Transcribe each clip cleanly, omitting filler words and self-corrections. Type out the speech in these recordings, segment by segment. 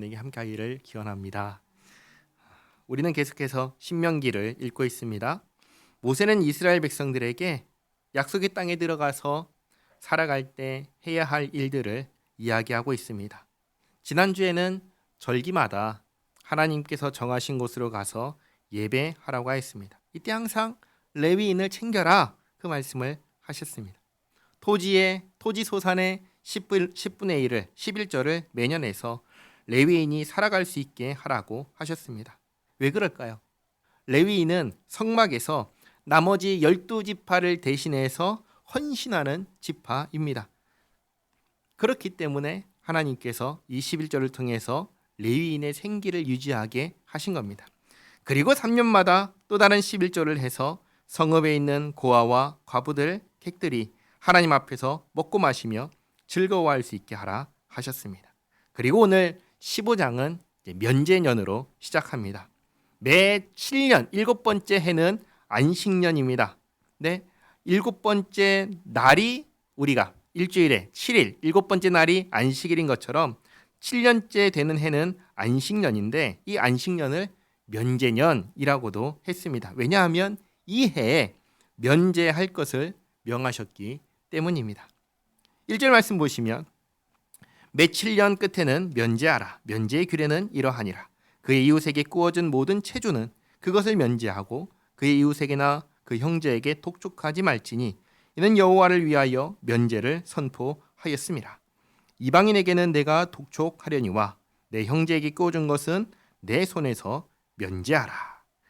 여러분에게 함께하기를 기원합니다. 우리는 계속해서 신명기를 읽고 있습니다. 모세는 이스라엘 백성들에게 약속의 땅에 들어가서 살아갈 때 해야 할 일들을 이야기하고 있습니다. 지난주에는 절기마다 하나님께서 정하신 곳으로 가서 예배하라고 하였습니다. 이때 항상 레위인을 챙겨라 그 말씀을 하셨습니다. 토지 소산의 10분의 1을 11조를 매년 해서 레위인이 살아갈 수 있게 하라고 하셨습니다. 왜 그럴까요? 레위인은 성막에서 나머지 12지파를 대신해서 헌신하는 지파입니다. 그렇기 때문에 하나님께서 이 11조를 통해서 레위인의 생기를 유지하게 하신 겁니다. 그리고 3년마다 또 다른 11조를 해서 성읍에 있는 고아와 과부들, 객들이 하나님 앞에서 먹고 마시며 즐거워할 수 있게 하라 하셨습니다. 그리고 오늘 15장은 면제년으로 시작합니다. 매 7년 7번째 해는 안식년입니다. 네, 7번째 날이 우리가 일주일에 7일 7번째 날이 안식일인 것처럼 7년째 되는 해는 안식년인데 이 안식년을 면제년이라고도 했습니다. 왜냐하면 이 해에 면제할 것을 명하셨기 때문입니다. 1절 말씀 보시면 매 7년 끝에는 면제하라. 면제의 규례는 이러하니라. 그의 이웃에게 구워준 모든 체주는 그것을 면제하고 그의 이웃에게나 그 형제에게 독촉하지 말지니 이는 여호와를 위하여 면제를 선포하였습니다. 이방인에게는 내가 독촉하려니와 내 형제에게 구워준 것은 내 손에서 면제하라.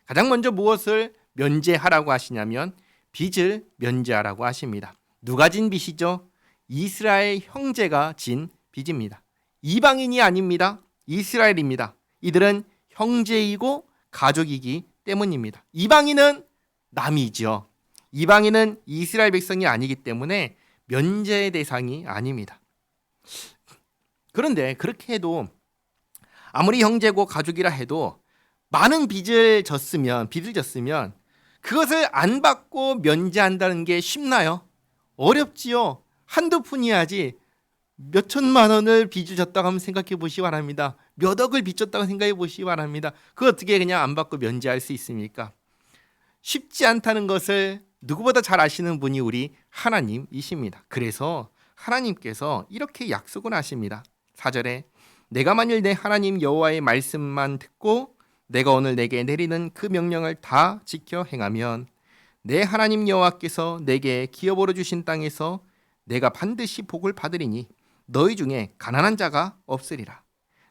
가장 먼저 무엇을 면제하라고 하시냐면 빚을 면제하라고 하십니다. 누가 진 빚이죠? 이스라엘 형제가 진 빚입니다. 이방인이 아닙니다. 이스라엘입니다. 이들은 형제이고 가족이기 때문입니다. 이방인은 남이죠. 이방인은 이스라엘 백성이 아니기 때문에 면제의 대상이 아닙니다. 그런데 그렇게 해도 아무리 형제고 가족이라 해도 많은 빚을 졌으면 그것을 안 받고 면제한다는 게 쉽나요? 어렵지요. 한두 푼이야지 몇 천만 원을 빚을 졌다고 한번 생각해 보시기 바랍니다. 몇 억을 빚졌다고 생각해 보시기 바랍니다. 그거 어떻게 그냥 안 받고 면제할 수 있습니까? 쉽지 않다는 것을 누구보다 잘 아시는 분이 우리 하나님이십니다. 그래서 하나님께서 이렇게 약속을 하십니다. 4절에 내가 만일 내 하나님 여호와의 말씀만 듣고 내가 오늘 내게 내리는 그 명령을 다 지켜 행하면 내 하나님 여호와께서 내게 기업으로 주신 땅에서 내가 반드시 복을 받으리니 너희 중에 가난한 자가 없으리라.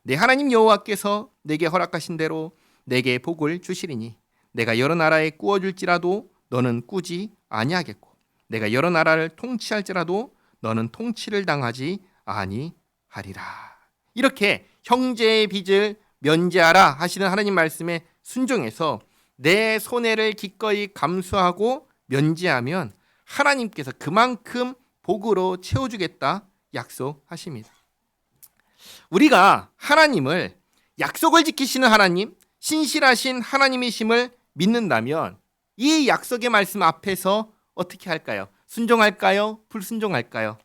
내 하나님 여호와께서 내게 허락하신 대로 내게 복을 주시리니 내가 여러 나라에 꾸어줄지라도 너는 꾸지 아니하겠고 내가 여러 나라를 통치할지라도 너는 통치를 당하지 아니하리라. 이렇게 형제의 빚을 면제하라 하시는 하나님 말씀에 순종해서 내 손해를 기꺼이 감수하고 면제하면 하나님께서 그만큼 복으로 채워주겠다 약속하십니다. 우리가 하나님을 약속을 지키시는 하나님, 신실하신 하나님이심을 믿는다면 이 약속의 말씀 앞에서 어떻게 할까요? 순종할까요? 불순종할까요?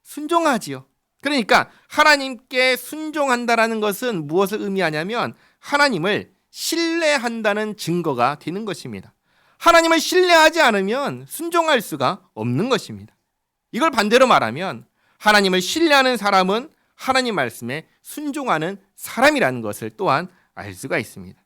순종하지요. 그러니까 하나님께 순종한다라는 것은 무엇을 의미하냐면 하나님을 신뢰한다는 증거가 되는 것입니다. 하나님을 신뢰하지 않으면 순종할 수가 없는 것입니다. 이걸 반대로 말하면 하나님을 신뢰하는 사람은 하나님 말씀에 순종하는 사람이라는 것을 또한 알 수가 있습니다.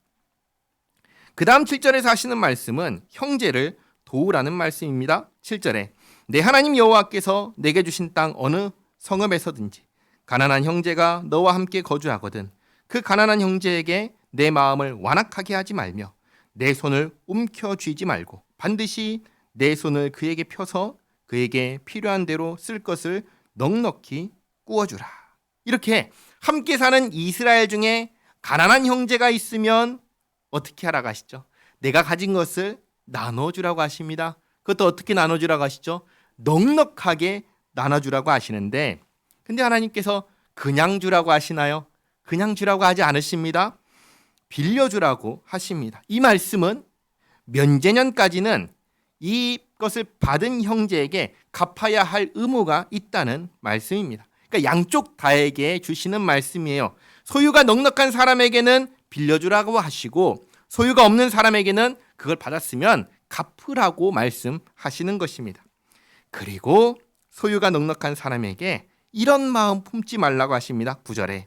그 다음 7절에서 하시는 말씀은 형제를 도우라는 말씀입니다. 7절에 내 하나님 여호와께서 내게 주신 땅 어느 성읍에서든지 가난한 형제가 너와 함께 거주하거든 그 가난한 형제에게 내 마음을 완악하게 하지 말며 내 손을 움켜쥐지 말고 반드시 내 손을 그에게 펴서 그에게 필요한 대로 쓸 것을 넉넉히 꾸어주라. 이렇게 함께 사는 이스라엘 중에 가난한 형제가 있으면 어떻게 하라고 하시죠? 내가 가진 것을 나눠주라고 하십니다. 그것도 어떻게 나눠주라고 하시죠? 넉넉하게 나눠주라고 하시는데 근데 하나님께서 그냥 주라고 하시나요? 그냥 주라고 하지 않으십니다. 빌려주라고 하십니다. 이 말씀은 면제년까지는 이것을 받은 형제에게 갚아야 할 의무가 있다는 말씀입니다. 그러니까 양쪽 다에게 주시는 말씀이에요. 소유가 넉넉한 사람에게는 빌려주라고 하시고 소유가 없는 사람에게는 그걸 받았으면 갚으라고 말씀하시는 것입니다. 그리고 소유가 넉넉한 사람에게 이런 마음 품지 말라고 하십니다. 9절에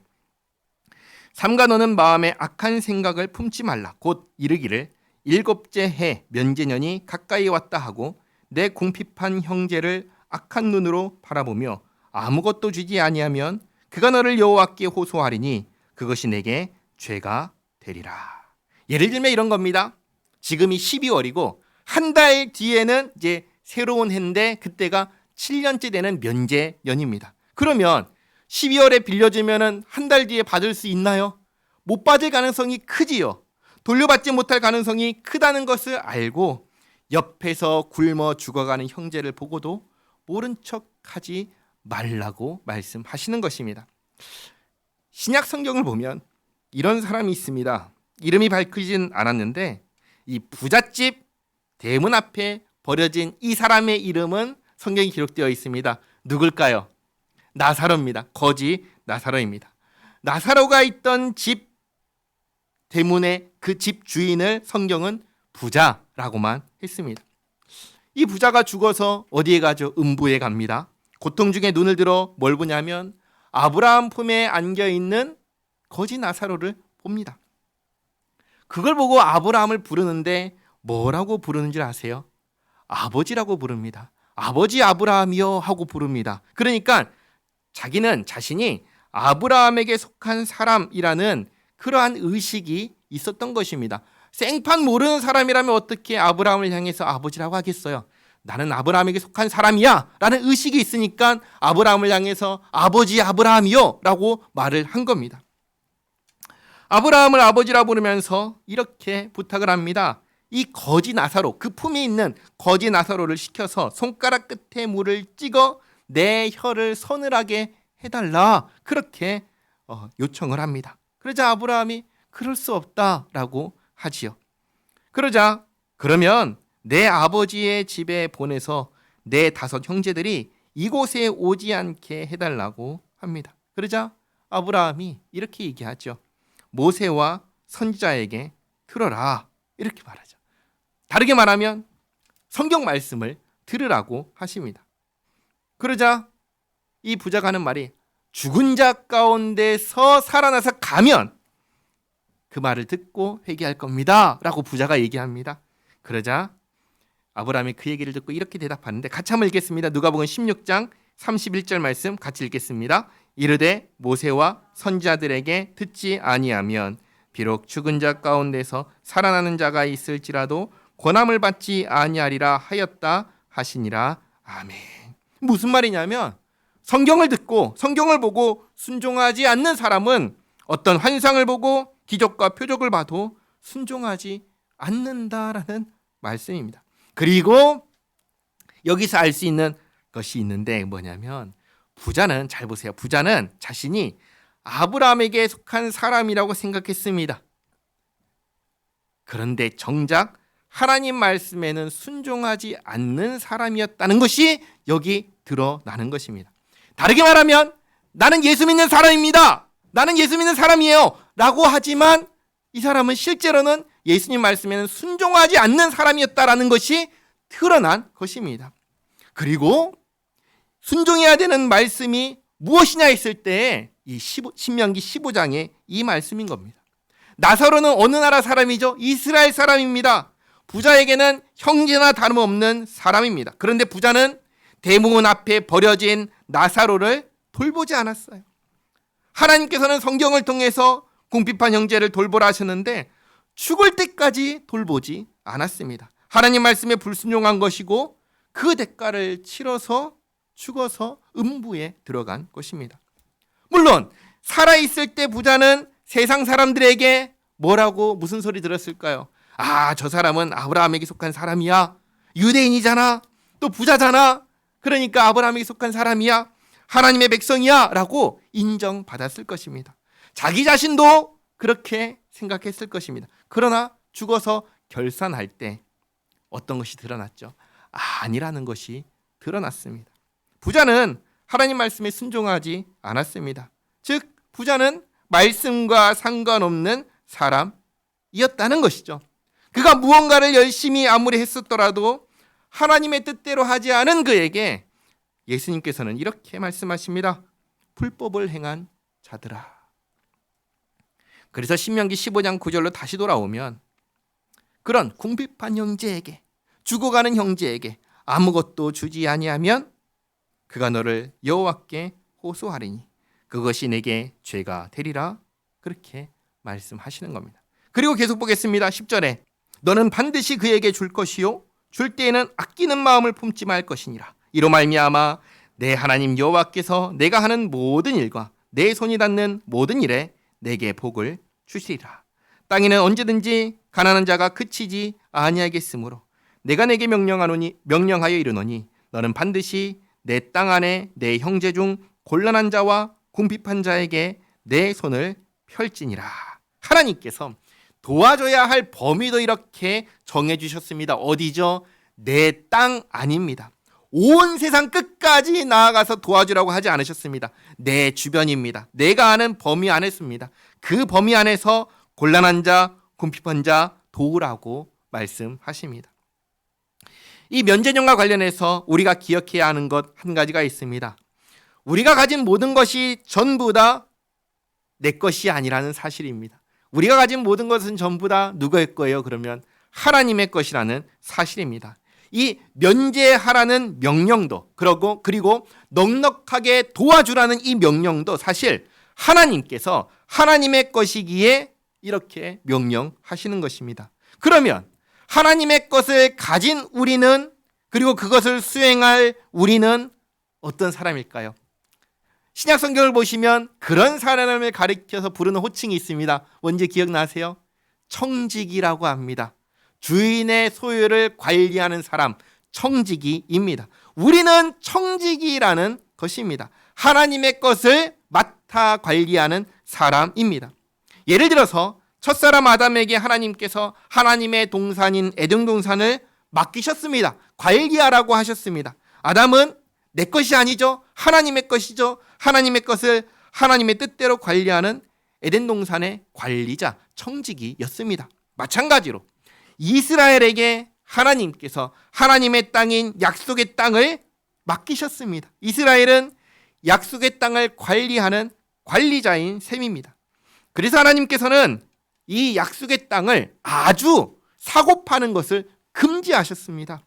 삼가 너는 마음에 악한 생각을 품지 말라. 곧 이르기를 일곱째 해 면제년이 가까이 왔다 하고 내 궁핍한 형제를 악한 눈으로 바라보며 아무것도 주지 아니하면 그가 너를 여호와께 호소하리니 그것이 내게 죄가 되리라. 예를 들면 이런 겁니다. 지금이 12월이고 한 달 뒤에는 이제 새로운 해인데 그때가 7년째 되는 면제년입니다. 그러면 12월에 빌려주면은 한 달 뒤에 받을 수 있나요? 못 받을 가능성이 크지요. 돌려받지 못할 가능성이 크다는 것을 알고 옆에서 굶어 죽어가는 형제를 보고도 모른 척하지 말라고 말씀하시는 것입니다. 신약 성경을 보면 이런 사람이 있습니다. 이름이 밝히진 않았는데 이 부잣집 대문 앞에 버려진 이 사람의 이름은 성경에 기록되어 있습니다. 누굴까요? 나사로입니다. 거지 나사로입니다. 나사로가 있던 집 대문의 그 집 주인을 성경은 부자라고만 했습니다. 이 부자가 죽어서 어디에 가죠? 음부에 갑니다. 고통 중에 눈을 들어 뭘 보냐면 아브라함 품에 안겨있는 거지 나사로를 봅니다. 그걸 보고 아브라함을 부르는데 뭐라고 부르는지 아세요? 아버지라고 부릅니다. 아버지 아브라함이여 하고 부릅니다. 그러니까 자기는 자신이 아브라함에게 속한 사람이라는 그러한 의식이 있었던 것입니다. 생판 모르는 사람이라면 어떻게 아브라함을 향해서 아버지라고 하겠어요? 나는 아브라함에게 속한 사람이야 라는 의식이 있으니까 아브라함을 향해서 아버지 아브라함이요 라고 말을 한 겁니다. 아브라함을 아버지라 부르면서 이렇게 부탁을 합니다. 이 거지 나사로, 그 품에 있는 거지 나사로를 시켜서 손가락 끝에 물을 찍어 내 혀를 서늘하게 해달라, 그렇게 요청을 합니다. 그러자 아브라함이 그럴 수 없다라고 하지요. 그러자 그러면 내 아버지의 집에 보내서 내 5 형제들이 이곳에 오지 않게 해달라고 합니다. 그러자 아브라함이 이렇게 얘기하죠. 모세와 선지자에게 들어라, 이렇게 말하죠. 다르게 말하면 성경 말씀을 들으라고 하십니다. 그러자 이 부자가 하는 말이 죽은 자 가운데서 살아나서 가면 그 말을 듣고 회개할 겁니다 라고 부자가 얘기합니다. 그러자 아브라함이 그 얘기를 듣고 이렇게 대답하는데 같이 한번 읽겠습니다. 누가복음 16장 31절 말씀 같이 읽겠습니다. 이르되 모세와 선지자들에게 듣지 아니하면 비록 죽은 자 가운데서 살아나는 자가 있을지라도 권함을 받지 아니하리라 하였다 하시니라. 아멘. 무슨 말이냐면 성경을 듣고 성경을 보고 순종하지 않는 사람은 어떤 환상을 보고 기적과 표적을 봐도 순종하지 않는다라는 말씀입니다. 그리고 여기서 알 수 있는 것이 있는데 뭐냐면 부자는, 잘 보세요. 부자는 자신이 아브라함에게 속한 사람이라고 생각했습니다. 그런데 정작 하나님 말씀에는 순종하지 않는 사람이었다는 것이 여기 드러나는 것입니다. 다르게 말하면 나는 예수 믿는 사람입니다. 나는 예수 믿는 사람이에요 라고 하지만 이 사람은 실제로는 예수님 말씀에는 순종하지 않는 사람이었다라는 것이 드러난 것입니다. 그리고 순종해야 되는 말씀이 무엇이냐 했을 때 이 신명기 15장의 이 말씀인 겁니다. 나사로는 어느 나라 사람이죠? 이스라엘 사람입니다. 부자에게는 형제나 다름없는 사람입니다. 그런데 부자는 대문 앞에 버려진 나사로를 돌보지 않았어요. 하나님께서는 성경을 통해서 궁핍한 형제를 돌보라 하셨는데 죽을 때까지 돌보지 않았습니다. 하나님 말씀에 불순종한 것이고 그 대가를 치러서 죽어서 음부에 들어간 것입니다. 물론 살아있을 때 부자는 세상 사람들에게 뭐라고 무슨 소리 들었을까요? 아, 저 사람은 아브라함에게 속한 사람이야. 유대인이잖아. 또 부자잖아. 그러니까 아브라함에게 속한 사람이야. 하나님의 백성이야 라고 인정받았을 것입니다. 자기 자신도 그렇게 생각했을 것입니다. 그러나 죽어서 결산할 때 어떤 것이 드러났죠? 아니라는 것이 드러났습니다. 부자는 하나님 말씀에 순종하지 않았습니다. 즉 부자는 말씀과 상관없는 사람이었다는 것이죠. 그가 무언가를 열심히 아무리 했었더라도 하나님의 뜻대로 하지 않은 그에게 예수님께서는 이렇게 말씀하십니다. 불법을 행한 자들아. 그래서 신명기 15장 9절로 다시 돌아오면 그런 궁핍한 형제에게, 죽어가는 형제에게 아무것도 주지 아니하면 그가 너를 여호와께 호소하리니 그것이 내게 죄가 되리라. 그렇게 말씀하시는 겁니다. 그리고 계속 보겠습니다. 10절에 너는 반드시 그에게 줄 것이요 줄 때에는 아끼는 마음을 품지 말 것이니라. 이로 말미암아 내 하나님 여호와께서 내가 하는 모든 일과 내 손이 닿는 모든 일에 내게 복을 주시리라. 땅에는 언제든지 가난한 자가 그치지 아니하겠으므로 내가 내게 명령하여 이르노니 너는 반드시 내 땅 안에 내 형제 중 곤란한 자와 궁핍한 자에게 내 손을 펼지니라. 하나님께서 도와줘야 할 범위도 이렇게 정해 주셨습니다. 어디죠? 내 땅 아닙니다. 온 세상 끝까지 나아가서 도와주라고 하지 않으셨습니다. 내 주변입니다. 내가 아는 범위 안에서입니다. 그 범위 안에서 곤란한 자, 궁핍한 자 도우라고 말씀하십니다. 이 면제년과 관련해서 우리가 기억해야 하는 것 한 가지가 있습니다. 우리가 가진 모든 것이 전부 다 내 것이 아니라는 사실입니다. 우리가 가진 모든 것은 전부 다 누구의 거예요? 그러면 하나님의 것이라는 사실입니다. 이 면제하라는 명령도 그리고 넉넉하게 도와주라는 이 명령도 사실 하나님께서 하나님의 것이기에 이렇게 명령하시는 것입니다. 그러면 하나님의 것을 가진 우리는, 그리고 그것을 수행할 우리는 어떤 사람일까요? 신약 성경을 보시면 그런 사람을 가리켜서 부르는 호칭이 있습니다. 뭔지 기억나세요? 청지기라고 합니다. 주인의 소유를 관리하는 사람, 청지기입니다. 우리는 청지기라는 것입니다. 하나님의 것을 맡아 관리하는 사람입니다. 예를 들어서 첫사람 아담에게 하나님께서 하나님의 동산인 에덴 동산을 맡기셨습니다. 관리하라고 하셨습니다. 아담은 내 것이 아니죠. 하나님의 것이죠. 하나님의 것을 하나님의 뜻대로 관리하는 에덴 동산의 관리자, 청지기였습니다. 마찬가지로 이스라엘에게 하나님께서 하나님의 땅인 약속의 땅을 맡기셨습니다. 이스라엘은 약속의 땅을 관리하는 관리자인 셈입니다. 그래서 하나님께서는 이 약속의 땅을 아주 사고 파는 것을 금지하셨습니다.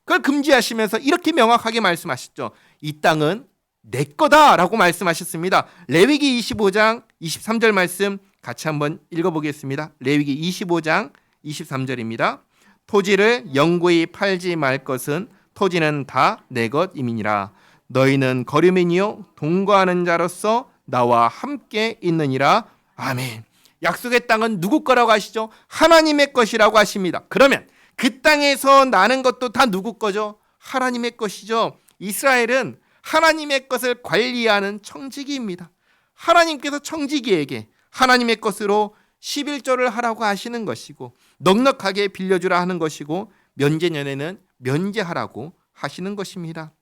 그걸 금지하시면서 이렇게 명확하게 말씀하셨죠. 이 땅은 내 거다라고 말씀하셨습니다. 레위기 25장 23절 말씀 같이 한번 읽어보겠습니다. 레위기 25장 23절입니다. 토지를 영구히 팔지 말 것은 토지는 다 내 것임이니라. 너희는 거류민이요 동거하는 자로서 나와 함께 있느니라. 아멘. 약속의 땅은 누구 거라고 하시죠? 하나님의 것이라고 하십니다. 그러면 그 땅에서 나는 것도 다 누구 거죠? 하나님의 것이죠. 이스라엘은 하나님의 것을 관리하는 청지기입니다. 하나님께서 청지기에게 하나님의 것으로 11조를 하라고 하시는 것이고 넉넉하게 빌려주라 하는 것이고 면제년에는 면제하라고 하시는 것입니다.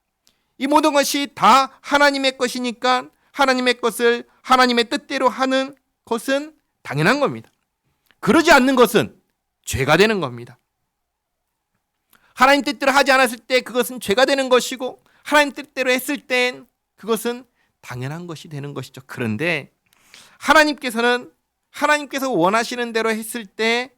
이 모든 것이 다 하나님의 것이니까 하나님의 것을 하나님의 뜻대로 하는 것은 당연한 겁니다. 그러지 않는 것은 죄가 되는 겁니다. 하나님 뜻대로 하지 않았을 때 그것은 죄가 되는 것이고 하나님 뜻대로 했을 땐 그것은 당연한 것이 되는 것이죠. 그런데 하나님께서 원하시는 대로 했을 때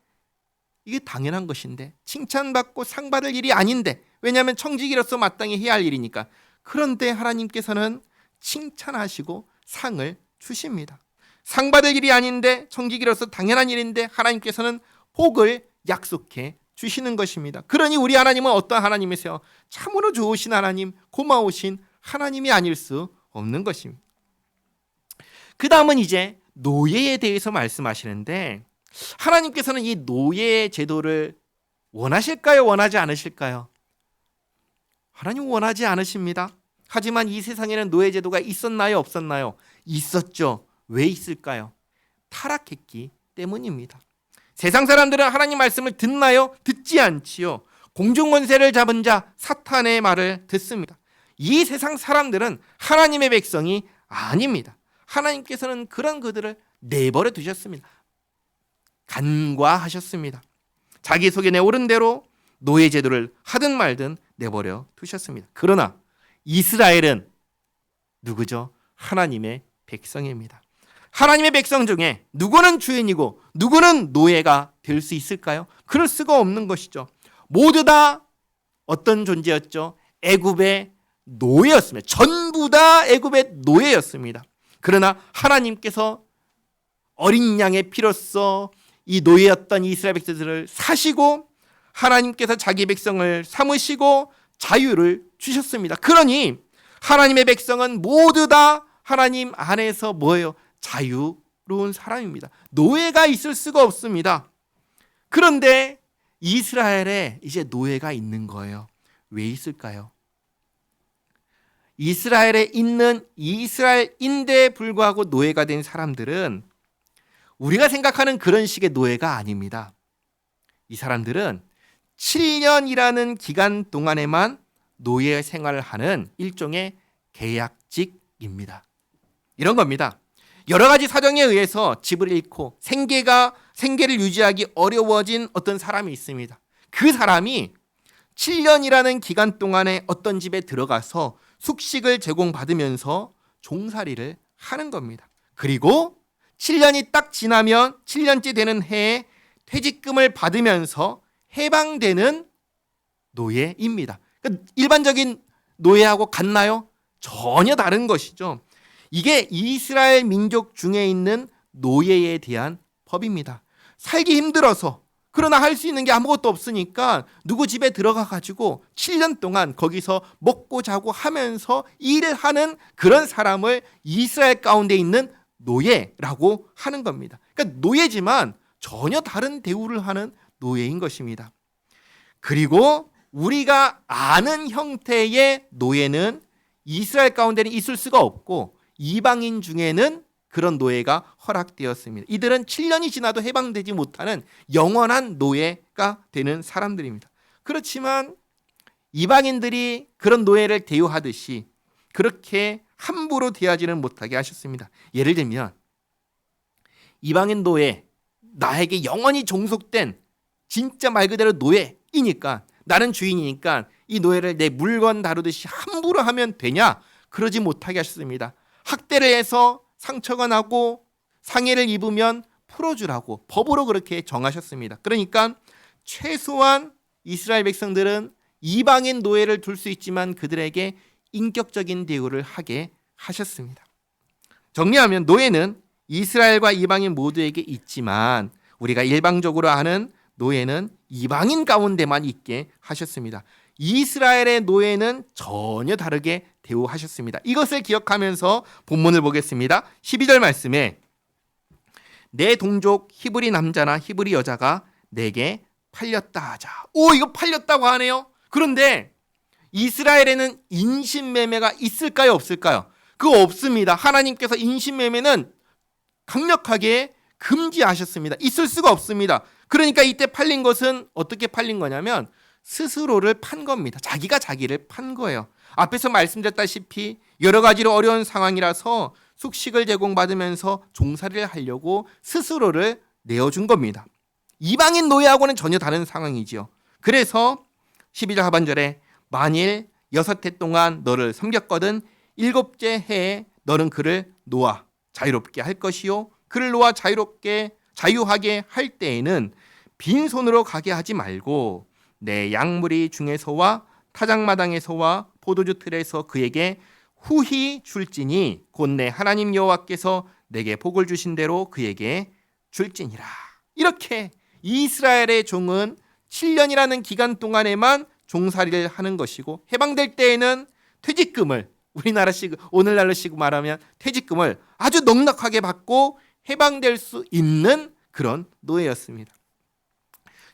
이게 당연한 것인데 칭찬받고 상 받을 일이 아닌데, 왜냐하면 청지기로서 마땅히 해야 할 일이니까. 그런데 하나님께서는 칭찬하시고 상을 주십니다. 상 받을 일이 아닌데 청지기로서 당연한 일인데 하나님께서는 복을 약속해 주시는 것입니다. 그러니 우리 하나님은 어떤 하나님이세요? 참으로 좋으신 하나님, 고마우신 하나님이 아닐 수 없는 것입니다. 그 다음은 이제 노예에 대해서 말씀하시는데 하나님께서는 이 노예 제도를 원하실까요? 원하지 않으실까요? 하나님 원하지 않으십니다. 하지만 이 세상에는 노예 제도가 있었나요? 없었나요? 있었죠. 왜 있을까요? 타락했기 때문입니다. 세상 사람들은 하나님 말씀을 듣나요? 듣지 않지요. 공중권세를 잡은 자 사탄의 말을 듣습니다. 이 세상 사람들은 하나님의 백성이 아닙니다. 하나님께서는 그런 그들을 내버려 두셨습니다. 간과하셨습니다. 자기 속에 내오른 대로 노예 제도를 하든 말든 내버려 두셨습니다. 그러나 이스라엘은 누구죠? 하나님의 백성입니다. 하나님의 백성 중에 누구는 주인이고 누구는 노예가 될 수 있을까요? 그럴 수가 없는 것이죠. 모두 다 어떤 존재였죠? 애굽의 노예였습니다. 전부 다 애굽의 노예였습니다. 그러나 하나님께서 어린 양의 피로써 이 노예였던 이스라엘 백성들을 사시고 하나님께서 자기 백성을 삼으시고 자유를 주셨습니다. 그러니 하나님의 백성은 모두 다 하나님 안에서 뭐예요? 자유로운 사람입니다. 노예가 있을 수가 없습니다. 그런데 이스라엘에 이제 노예가 있는 거예요. 왜 있을까요? 이스라엘에 있는 이스라엘인데에 불구하고 노예가 된 사람들은 우리가 생각하는 그런 식의 노예가 아닙니다. 이 사람들은 7년이라는 기간 동안에만 노예 생활을 하는 일종의 계약직입니다. 이런 겁니다. 여러 가지 사정에 의해서 집을 잃고 생계를 유지하기 어려워진 어떤 사람이 있습니다. 그 사람이 7년이라는 기간 동안에 어떤 집에 들어가서 숙식을 제공받으면서 종살이를 하는 겁니다. 그리고 7년이 딱 지나면 7년째 되는 해에 퇴직금을 받으면서 해방되는 노예입니다. 그러니까 일반적인 노예하고 같나요? 전혀 다른 것이죠. 이게 이스라엘 민족 중에 있는 노예에 대한 법입니다. 살기 힘들어서 그러나 할 수 있는 게 아무것도 없으니까 누구 집에 들어가 가지고 7년 동안 거기서 먹고 자고 하면서 일을 하는 그런 사람을 이스라엘 가운데 있는 노예라고 하는 겁니다. 그러니까 노예지만 전혀 다른 대우를 하는 노예인 것입니다. 그리고 우리가 아는 형태의 노예는 이스라엘 가운데는 있을 수가 없고 이방인 중에는 그런 노예가 허락되었습니다. 이들은 7년이 지나도 해방되지 못하는 영원한 노예가 되는 사람들입니다. 그렇지만 이방인들이 그런 노예를 대우하듯이 그렇게 함부로 대하지는 못하게 하셨습니다. 예를 들면 이방인 노예, 나에게 영원히 종속된 진짜 말 그대로 노예이니까 나는 주인이니까 이 노예를 내 물건 다루듯이 함부로 하면 되냐? 그러지 못하게 하셨습니다. 학대를 해서 상처가 나고 상해를 입으면 풀어주라고 법으로 그렇게 정하셨습니다. 그러니까 최소한 이스라엘 백성들은 이방인 노예를 둘 수 있지만 그들에게 인격적인 대우를 하게 하셨습니다. 정리하면 노예는 이스라엘과 이방인 모두에게 있지만 우리가 일방적으로 아는 노예는 이방인 가운데만 있게 하셨습니다. 이스라엘의 노예는 전혀 다르게 대우하셨습니다. 이것을 기억하면서 본문을 보겠습니다. 12절 말씀에 내 동족 히브리 남자나 히브리 여자가 내게 팔렸다 하자. 오, 이거 팔렸다고 하네요. 그런데 이스라엘에는 인신매매가 있을까요, 없을까요? 그거 없습니다. 하나님께서 인신매매는 강력하게 금지하셨습니다. 있을 수가 없습니다. 그러니까 이때 팔린 것은 어떻게 팔린 거냐면 스스로를 판 겁니다. 자기가 자기를 판 거예요. 앞에서 말씀드렸다시피 여러 가지로 어려운 상황이라서 숙식을 제공받으면서 종살이를 하려고 스스로를 내어준 겁니다. 이방인 노예하고는 전혀 다른 상황이지요. 그래서 12절 하반절에 만일 6해 동안 너를 섬겼거든 7째 해에 너는 그를 놓아 자유롭게 할 것이요 그를 놓아 자유하게 할 때에는 빈손으로 가게 하지 말고 내 양무리 중에서와 타작마당에서와 포도주 틀에서 그에게 후히 줄지니 곧 내 하나님 여호와께서 내게 복을 주신 대로 그에게 줄지니라. 이렇게 이스라엘의 종은 7년이라는 기간 동안에만 종살이를 하는 것이고 해방될 때에는 퇴직금을 오늘날로 말하면 퇴직금을 아주 넉넉하게 받고 해방될 수 있는 그런 노예였습니다.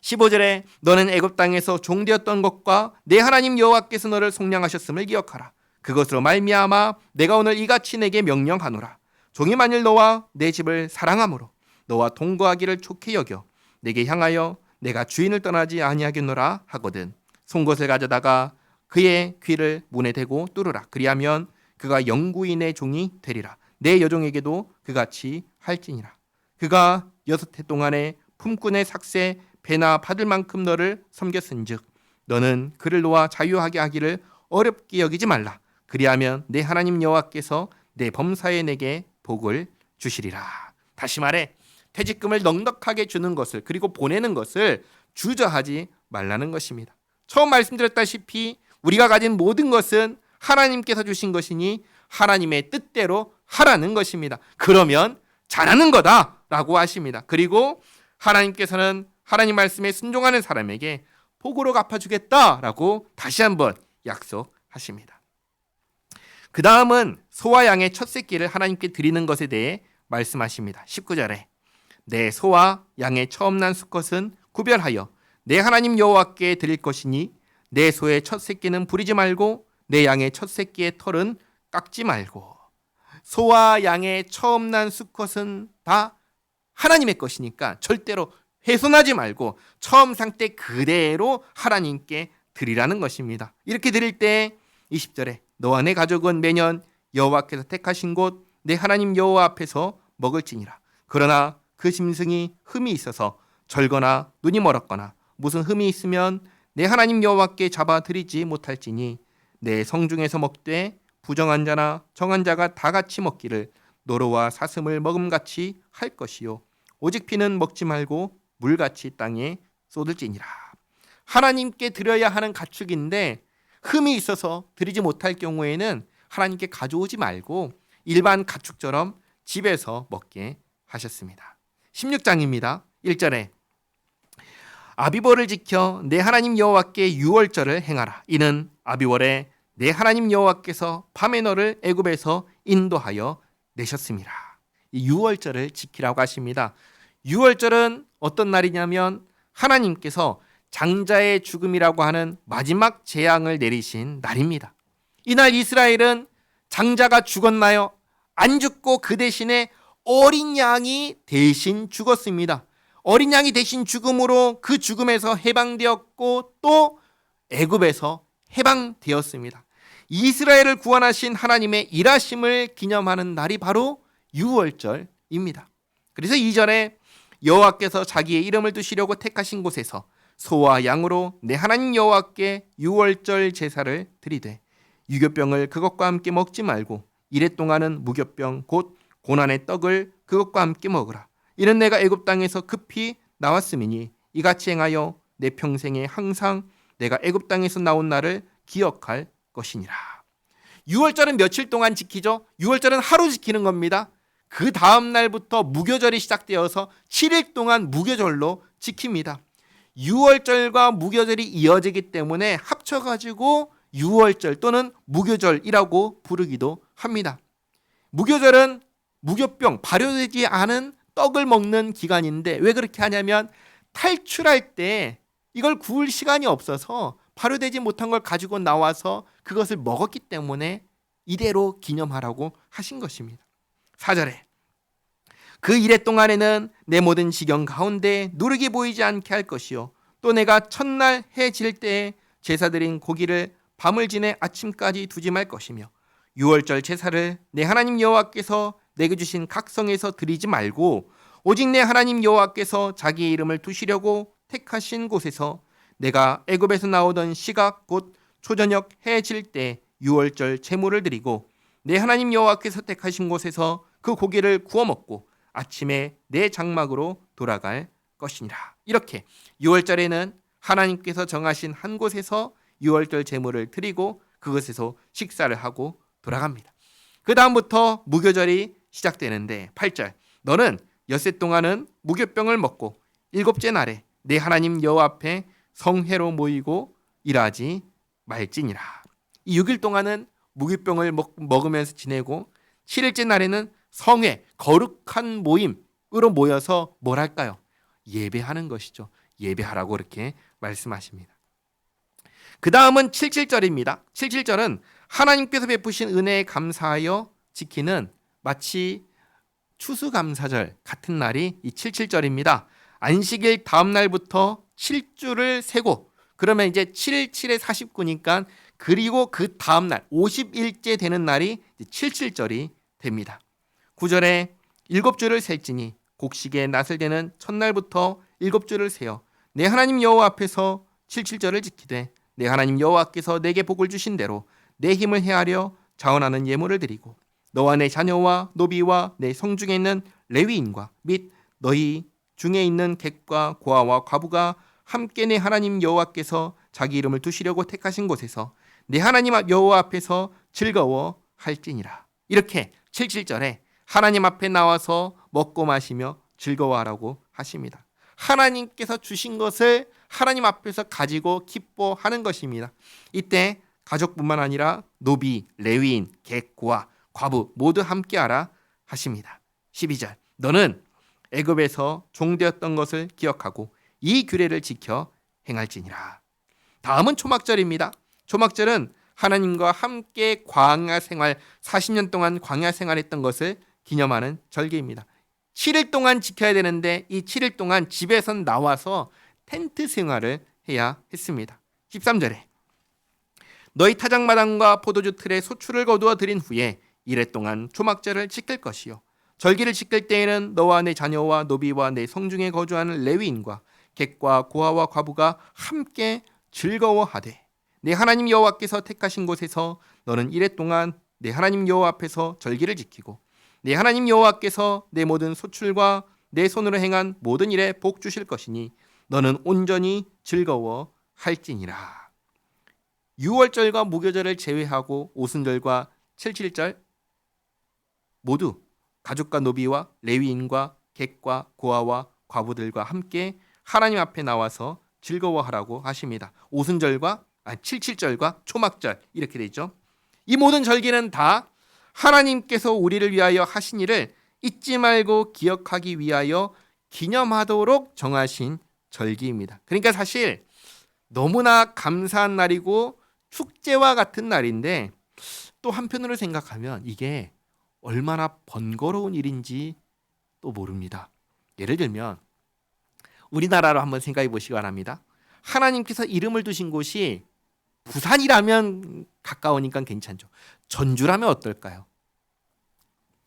15절에 너는 애굽 땅에서 종되었던 것과 내 하나님 여호와께서 너를 속량하셨음을 기억하라. 그것으로 말미암아 내가 오늘 이같이 내게 명령하노라. 종이 만일 너와 내 집을 사랑함으로 너와 동거하기를 좋게 여겨 내게 향하여 내가 주인을 떠나지 아니하겠노라 하거든 송곳을 가져다가 그의 귀를 문에 대고 뚫으라. 그리하면 그가 영구인의 종이 되리라. 내 여종에게도 그같이 할지니라. 그가 6해 동안에 품꾼의 삭새 배나 받을 만큼 너를 섬겼은즉 너는 그를 놓아 자유하게 하기를 어렵게 여기지 말라. 그리하면 내 하나님 여호와께서 내 범사에 내게 복을 주시리라. 다시 말해 퇴직금을 넉넉하게 주는 것을 그리고 보내는 것을 주저하지 말라는 것입니다. 처음 말씀드렸다시피 우리가 가진 모든 것은 하나님께서 주신 것이니 하나님의 뜻대로 하라는 것입니다. 그러면 잘하는 거다라고 하십니다. 그리고 하나님께서는 하나님 말씀에 순종하는 사람에게 복으로 갚아주겠다라고 다시 한번 약속하십니다. 그 다음은 소와 양의 첫 새끼를 하나님께 드리는 것에 대해 말씀하십니다. 19절에 내 소와 양의 처음 난 수컷은 구별하여 내 하나님 여호와께 드릴 것이니 내 소의 첫 새끼는 부리지 말고 내 양의 첫 새끼의 털은 깎지 말고. 소와 양의 처음 난 수컷은 다 하나님의 것이니까 절대로 훼손하지 말고 처음 상태 그대로 하나님께 드리라는 것입니다. 이렇게 드릴 때 20절에 너와 내 가족은 매년 여호와께서 택하신 곳 내 하나님 여호와 앞에서 먹을지니라. 그러나 그 짐승이 흠이 있어서 절거나 눈이 멀었거나 무슨 흠이 있으면 내 하나님 여호와께 잡아 드리지 못할지니 내 성중에서 먹되 부정한 자나 정한 자가 다 같이 먹기를 노루와 사슴을 먹음같이 할 것이요 오직 피는 먹지 말고 물같이 땅에 쏟을지니라. 하나님께 드려야 하는 가축인데 흠이 있어서 드리지 못할 경우에는 하나님께 가져오지 말고 일반 가축처럼 집에서 먹게 하셨습니다. 16장입니다. 1절에 아비월을 지켜 내 하나님 여호와께 유월절을 행하라. 이는 아비월에 내 하나님 여호와께서 밤에 너를 애굽에서 인도하여 내셨습니다. 이 유월절을 지키라고 하십니다. 유월절은 어떤 날이냐면 하나님께서 장자의 죽음이라고 하는 마지막 재앙을 내리신 날입니다. 이날 이스라엘은 장자가 죽었나요? 안 죽고 그 대신에 어린 양이 대신 죽었습니다. 어린 양이 대신 죽음으로 그 죽음에서 해방되었고 또 애굽에서 해방되었습니다. 이스라엘을 구원하신 하나님의 일하심을 기념하는 날이 바로 유월절입니다. 그래서 2절에 여호와께서 자기의 이름을 두시려고 택하신 곳에서 소와 양으로 내 하나님 여호와께 유월절 제사를 드리되 유교병을 그것과 함께 먹지 말고 이래 동안은 무교병 곧 고난의 떡을 그것과 함께 먹으라. 이는 내가 애굽 땅에서 급히 나왔음이니 이같이 행하여 내 평생에 항상 내가 애굽 땅에서 나온 날을 기억할 것이니라. 유월절은 며칠 동안 지키죠? 유월절은 하루 지키는 겁니다. 그 다음 날부터 무교절이 시작되어서 7일 동안 무교절로 지킵니다. 유월절과 무교절이 이어지기 때문에 합쳐가지고 유월절 또는 무교절이라고 부르기도 합니다. 무교절은 무교병, 발효되지 않은 떡을 먹는 기간인데 왜 그렇게 하냐면 탈출할 때 이걸 구울 시간이 없어서 발효되지 못한 걸 가지고 나와서 그것을 먹었기 때문에 이대로 기념하라고 하신 것입니다. 4절에 그 이래 동안에는 내 모든 지경 가운데 누룩이 보이지 않게 할 것이요 또 내가 첫날 해 질 때에 제사드린 고기를 밤을 지내 아침까지 두지 말 것이며 유월절 제사를 내 하나님 여호와께서 내게 주신 각 성에서 드리지 말고 오직 내 하나님 여호와께서 자기의 이름을 두시려고 택하신 곳에서 내가 애굽에서 나오던 시각 곧 초저녁 해 질 때 유월절 제물을 드리고 내 하나님 여호와께서 택하신 곳에서 그 고기를 구워 먹고 아침에 내 장막으로 돌아갈 것이니라. 이렇게 유월절에는 하나님께서 정하신 한 곳에서 유월절 제물을 드리고 그것에서 식사를 하고 돌아갑니다. 그 다음부터 무교절이 시작되는데 8절 너는 엿새 동안은 무교병을 먹고 일곱째 날에 내 하나님 여호와 앞에 성회로 모이고 일하지 말지니라. 이 6일 동안은 무교병을 먹으면서 지내고 7일째 날에는 성회, 거룩한 모임으로 모여서 뭘 할까요? 예배하는 것이죠. 예배하라고 이렇게 말씀하십니다. 그 다음은 77절입니다. 77절은 하나님께서 베푸신 은혜에 감사하여 지키는 마치 추수감사절 같은 날이 이 77절입니다. 안식일 다음 날부터 7주를 세고 그러면 이제 7일 7에 49니까 그리고 그 다음 날 50일째 되는 날이 77절이 됩니다. 9절에 7주를 셀지니 곡식의 낫을 되는 첫날부터 7주를 세어 내 하나님 여호와 앞에서 77절을 지키되 내 하나님 여호와께서 내게 복을 주신 대로 내 힘을 헤아려 자원하는 예물을 드리고 너와 내 자녀와 노비와 내 성중에 있는 레위인과 및 너희 중에 있는 객과 고아와 과부가 함께 내 하나님 여호와께서 자기 이름을 두시려고 택하신 곳에서 내 하나님 여호와 앞에서 즐거워할지니라. 이렇게 77절에 하나님 앞에 나와서 먹고 마시며 즐거워하라고 하십니다. 하나님께서 주신 것을 하나님 앞에서 가지고 기뻐하는 것입니다. 이때 가족뿐만 아니라 노비, 레위인, 객, 고아, 과부 모두 함께하라 하십니다. 12절 너는 애굽에서 종되었던 것을 기억하고 이 규례를 지켜 행할지니라. 다음은 초막절입니다. 초막절은 하나님과 함께 광야 생활 40년 동안 광야 생활했던 것을 기념하는 절기입니다. 7일 동안 지켜야 되는데 이 7일 동안 집에서 나와서 텐트 생활을 해야 했습니다. 13절에 너희 타작마당과 포도주 틀에 소출을 거두어 드린 후에 이래 동안 초막절을 지킬 것이요 절기를 지킬 때에는 너와 내 자녀와 노비와 내 성중에 거주하는 레위인과 객과 고아와 과부가 함께 즐거워하되 내 하나님 여호와께서 택하신 곳에서 너는 이래 동안 내 하나님 여호와 앞에서 절기를 지키고 내 하나님 여호와께서 내 모든 소출과 내 손으로 행한 모든 일에 복 주실 것이니 너는 온전히 즐거워할지니라. 유월절과 무교절을 제외하고 오순절과 칠칠절 모두 가족과 노비와 레위인과 객과 고아와 과부들과 함께 하나님 앞에 나와서 즐거워하라고 하십니다. 오순절과 칠칠절과 초막절 이렇게 되죠. 이 모든 절기는 다 하나님께서 우리를 위하여 하신 일을 잊지 말고 기억하기 위하여 기념하도록 정하신 절기입니다. 그러니까 사실 너무나 감사한 날이고 축제와 같은 날인데 또 한편으로 생각하면 이게 얼마나 번거로운 일인지 또 모릅니다. 예를 들면 우리나라로 한번 생각해 보시기 바랍니다. 하나님께서 이름을 두신 곳이 부산이라면 가까우니까 괜찮죠. 전주라면 어떨까요?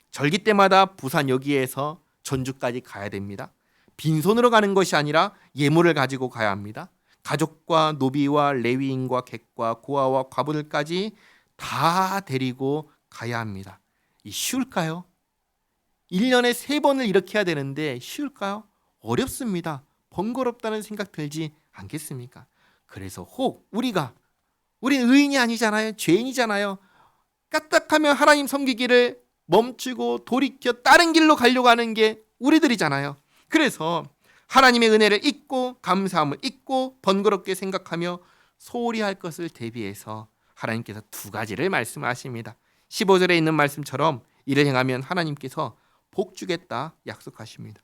절기 때마다 부산 여기에서 전주까지 가야 됩니다. 빈손으로 가는 것이 아니라 예물을 가지고 가야 합니다. 가족과 노비와 레위인과 객과 고아와 과부들까지 다 데리고 가야 합니다. 이 쉬울까요? 1년에 3번을 이렇게 해야 되는데 쉬울까요? 어렵습니다. 번거롭다는 생각 들지 않겠습니까? 그래서 혹 우리는 의인이 아니잖아요. 죄인이잖아요. 까딱하면 하나님 섬기기를 멈추고 돌이켜 다른 길로 가려고 하는 게 우리들이잖아요. 그래서 하나님의 은혜를 잊고 감사함을 잊고 번거롭게 생각하며 소홀히 할 것을 대비해서 하나님께서 2가지를 말씀하십니다. 15절에 있는 말씀처럼 이를 행하면 하나님께서 복 주겠다 약속하십니다.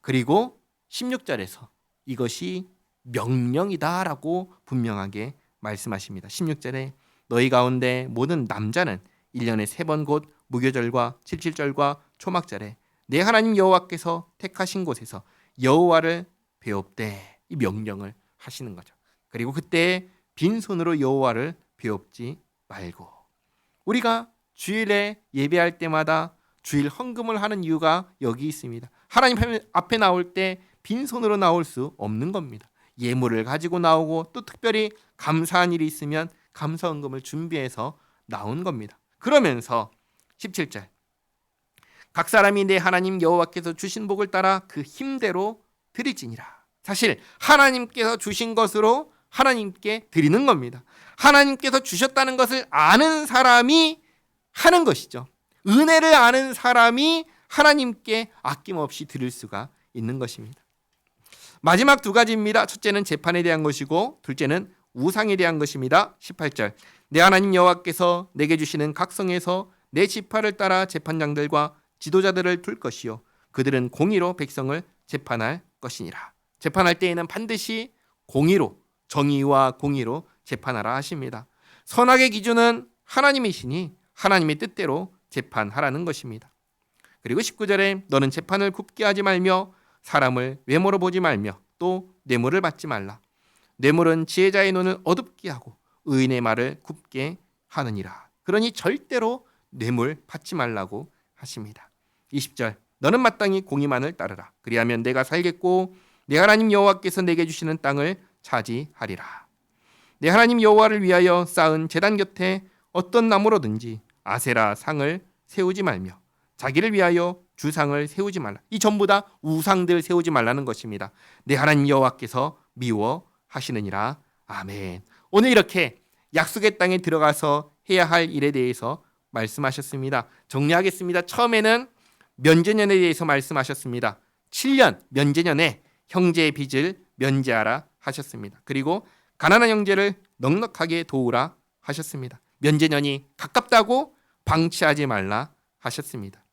그리고 16절에서 이것이 명령이다라고 분명하게 말씀하십니다. 16절에 너희 가운데 모든 남자는 1년에 3번 곧 무교절과 칠칠절과 초막절에 내 하나님 여호와께서 택하신 곳에서 여호와를 배웁되 이 명령을 하시는 거죠. 그리고 그때 빈손으로 여호와를 배웁지 말고 우리가 주일에 예배할 때마다 주일 헌금을 하는 이유가 여기 있습니다. 하나님 앞에 나올 때 빈손으로 나올 수 없는 겁니다. 예물을 가지고 나오고 또 특별히 감사한 일이 있으면 감사 헌금을 준비해서 나온 겁니다. 그러면서 17절 각 사람이 내 하나님 여호와께서 주신 복을 따라 그 힘대로 드릴지니라. 사실 하나님께서 주신 것으로 하나님께 드리는 겁니다. 하나님께서 주셨다는 것을 아는 사람이 하는 것이죠. 은혜를 아는 사람이 하나님께 아낌없이 드릴 수가 있는 것입니다. 마지막 2가지입니다. 첫째는 재판에 대한 것이고 둘째는 우상에 대한 것입니다. 18절 내 하나님 여호와께서 내게 주시는 각 성에서 내 지파를 따라 재판장들과 지도자들을 둘 것이요 그들은 공의로 백성을 재판할 것이니라. 재판할 때에는 반드시 공의로 정의와 공의로 재판하라 하십니다. 선악의 기준은 하나님이시니 하나님의 뜻대로 재판하라는 것입니다. 그리고 19절에 너는 재판을 굽게 하지 말며 사람을 외모로 보지 말며 또 뇌물을 받지 말라. 뇌물은 지혜자의 눈을 어둡게 하고 의인의 말을 굽게 하느니라. 그러니 절대로 뇌물 받지 말라고 하십니다. 20절 너는 마땅히 공의만을 따르라. 그리하면 내가 살겠고 내 하나님 여호와께서 내게 주시는 땅을 차지하리라. 내 하나님 여호와를 위하여 쌓은 제단 곁에 어떤 나무로든지 아세라 상을 세우지 말며 자기를 위하여 주상을 세우지 말라. 이 전부 다 우상들 세우지 말라는 것입니다. 내 하나님 여호와께서 미워하시느니라. 아멘. 오늘 이렇게 약속의 땅에 들어가서 해야 할 일에 대해서 말씀하셨습니다. 정리하겠습니다. 처음에는 면제년에 대해서 말씀하셨습니다. 7년 면제년에 형제의 빚을 면제하라 하셨습니다. 그리고 가난한 형제를 넉넉하게 도우라 하셨습니다. 면제년이 가깝다고 방치하지 말라 하셨습니다.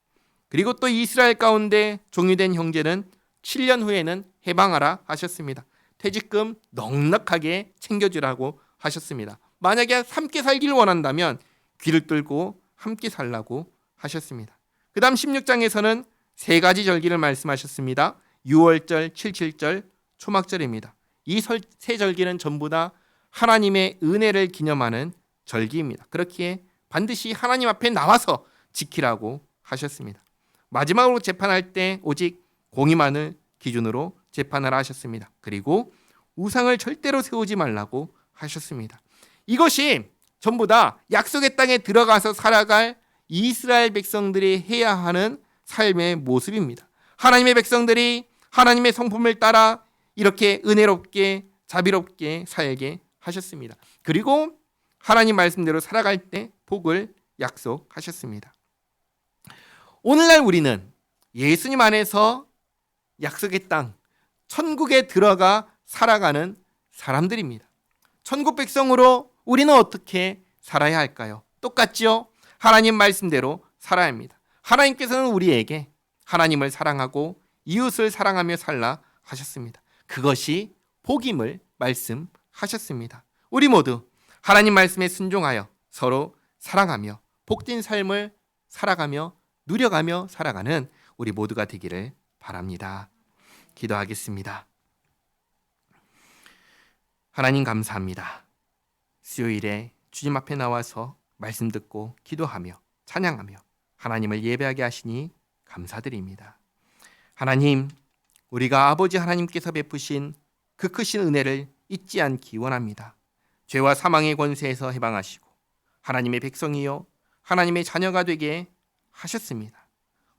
그리고 또 이스라엘 가운데 종유된 형제는 7년 후에는 해방하라 하셨습니다. 퇴직금 넉넉하게 챙겨주라고 하셨습니다. 만약에 함께 살기를 원한다면 귀를 뚫고 함께 살라고 하셨습니다. 그 다음 16장에서는 세 가지 절기를 말씀하셨습니다. 6월절, 77절, 초막절입니다. 이 세 절기는 전부 다 하나님의 은혜를 기념하는 절기입니다. 그렇기에 반드시 하나님 앞에 나와서 지키라고 하셨습니다. 마지막으로 재판할 때 오직 공의만을 기준으로 재판을 하셨습니다. 그리고 우상을 절대로 세우지 말라고 하셨습니다. 이것이 전부 다 약속의 땅에 들어가서 살아갈 이스라엘 백성들이 해야 하는 삶의 모습입니다. 하나님의 백성들이 하나님의 성품을 따라 이렇게 은혜롭게 자비롭게 살게 하셨습니다. 그리고 하나님 말씀대로 살아갈 때 복을 약속하셨습니다. 오늘날 우리는 예수님 안에서 약속의 땅, 천국에 들어가 살아가는 사람들입니다. 천국 백성으로 우리는 어떻게 살아야 할까요? 똑같죠? 하나님 말씀대로 살아야 합니다. 하나님께서는 우리에게 하나님을 사랑하고 이웃을 사랑하며 살라 하셨습니다. 그것이 복임을 말씀하셨습니다. 우리 모두 하나님 말씀에 순종하여 서로 사랑하며 복된 삶을 살아가며 누려가며 살아가는 우리 모두가 되기를 바랍니다. 기도하겠습니다. 하나님 감사합니다. 수요일에 주님 앞에 나와서 말씀 듣고 기도하며 찬양하며 하나님을 예배하게 하시니 감사드립니다. 하나님, 우리가 아버지 하나님께서 베푸신 그 크신 은혜를 잊지 않기 원합니다. 죄와 사망의 권세에서 해방하시고 하나님의 백성이요 하나님의 자녀가 되게 하셨습니다.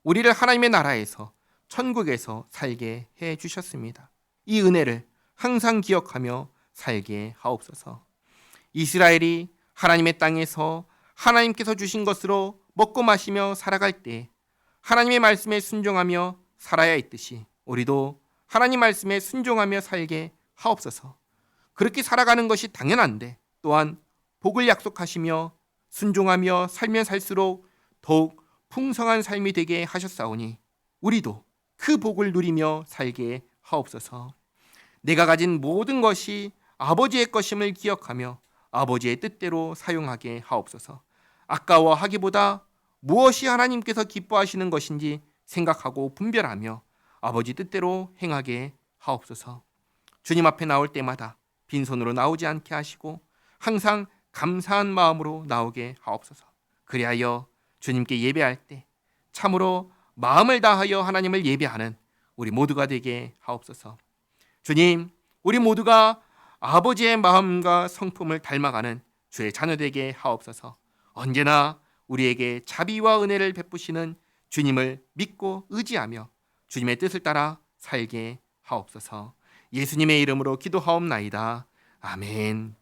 우리를 하나님의 나라에서 천국에서 살게 해 주셨습니다. 이 은혜를 항상 기억하며 살게 하옵소서. 이스라엘이 하나님의 땅에서 하나님께서 주신 것으로 먹고 마시며 살아갈 때 하나님의 말씀에 순종하며 살아야 했듯이 우리도 하나님 말씀에 순종하며 살게 하옵소서. 그렇게 살아가는 것이 당연한데 또한 복을 약속하시며 순종하며 살면 살수록 더욱 풍성한 삶이 되게 하셨사오니 우리도 그 복을 누리며 살게 하옵소서. 내가 가진 모든 것이 아버지의 것임을 기억하며 아버지의 뜻대로 사용하게 하옵소서. 아까워하기보다 무엇이 하나님께서 기뻐하시는 것인지 생각하고 분별하며 아버지 뜻대로 행하게 하옵소서. 주님 앞에 나올 때마다 빈손으로 나오지 않게 하시고 항상 감사한 마음으로 나오게 하옵소서. 그리하여 주님께 예배할 때 참으로 마음을 다하여 하나님을 예배하는 우리 모두가 되게 하옵소서. 주님, 우리 모두가 아버지의 마음과 성품을 닮아가는 주의 자녀 되게 하옵소서. 언제나 우리에게 자비와 은혜를 베푸시는 주님을 믿고 의지하며 주님의 뜻을 따라 살게 하옵소서. 예수님의 이름으로 기도하옵나이다. 아멘.